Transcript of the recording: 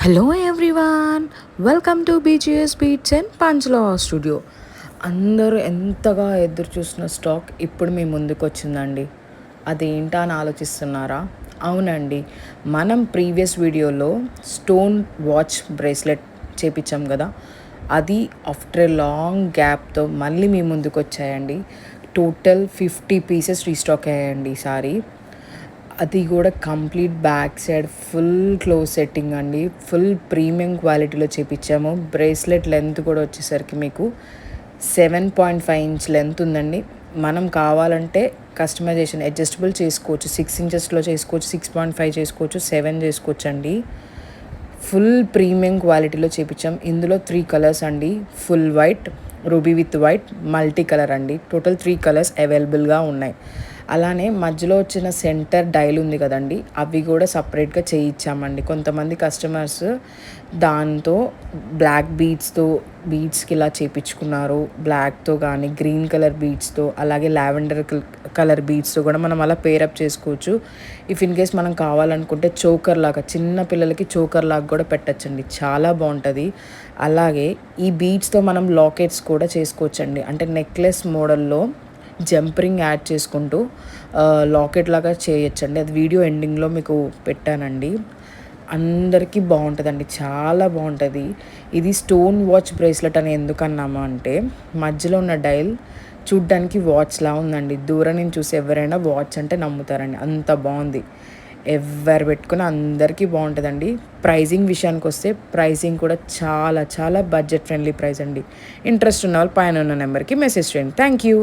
Hello everyone, welcome to BGS beats and పంచ్లా studio. అందరూ ఎంతగా ఎదురు చూసిన స్టాక్ ఇప్పుడు మీ ముందుకు వచ్చిందండి. అదేంటా అని ఆలోచిస్తున్నారా? అవునండి, మనం ప్రీవియస్ వీడియోలో స్టోన్ వాచ్ బ్రేస్లెట్ చేపించాం కదా, అది ఆఫ్టర్ ఏ లాంగ్ గ్యాప్తో మళ్ళీ మీ ముందుకు వచ్చాయండి. టోటల్ 50 పీసెస్ రీస్టాక్ అయ్యాయండి ఈసారి. అది కూడా complete back side full close setting అండి. ఫుల్ ప్రీమియం క్వాలిటీలో చేపించాము. బ్రేస్లెట్ లెంత్ కూడా వచ్చేసరికి మీకు 7.5 ఇంచ్ లెంత్ ఉందండి. మనం కావాలంటే కస్టమైజేషన్ అడ్జస్టబుల్ చేసుకోవచ్చు. 6 ఇంచెస్లో చేసుకోవచ్చు, 6.5 చేసుకోవచ్చు, 7 చేసుకోవచ్చు అండి. ఫుల్ ప్రీమియం క్వాలిటీలో చేపించాం. ఇందులో 3 కలర్స్ అండి. Full white, ruby with white, multi colour అండి. టోటల్ 3 కలర్స్ అవైలబుల్గా ఉన్నాయి. అలానే మధ్యలో వచ్చిన సెంటర్ డైల్ ఉంది కదండి, అవి కూడా సపరేట్గా చేయించామండి. కొంతమంది కస్టమర్స్ దాంతో బ్లాక్ బీడ్స్కి ఇలా చేయించుకున్నారు. బ్లాక్తో కానీ గ్రీన్ కలర్ బీడ్స్తో, అలాగే లావెండర్ కలర్ బీడ్స్తో కూడా మనం అలా పేరప్ చేసుకోవచ్చు. ఇఫ్ ఇన్ కేస్ మనం కావాలనుకుంటే చోకర్ లాగా, చిన్న పిల్లలకి చోకర్ లాగా కూడా పెట్టచ్చండి. చాలా బాగుంటుంది. అలాగే ఈ బీడ్స్తో మనం లాకెట్స్ కూడా చేసుకోవచ్చండి. అంటే నెక్లెస్ మోడల్లో జంపరింగ్ యాడ్ చేసుకుంటూ లాకెట్ లాగా చేయొచ్చండి. అది వీడియో ఎండింగ్లో మీకు పెట్టానండి. అందరికీ బాగుంటుందండి, చాలా బాగుంటుంది. ఇది స్టోన్ వాచ్ బ్రేస్లెట్ అని ఎందుకన్నామా అంటే, మధ్యలో ఉన్న డైల్ చూడ్డానికి వాచ్లా ఉందండి. దూరం నుంచి చూసి ఎవరైనా వాచ్ అంటే నమ్ముతారండి, అంత బాగుంది. ఎవరు పెట్టుకుని అందరికీ బాగుంటుందండి. ప్రైజింగ్ విషయానికి వస్తే ప్రైజింగ్ కూడా చాలా చాలా బడ్జెట్ ఫ్రెండ్లీ ప్రైస్ అండి. ఇంట్రెస్ట్ ఉన్న వాళ్ళు పైన ఉన్న నెంబర్కి మెసేజ్ చేయండి. Thank you.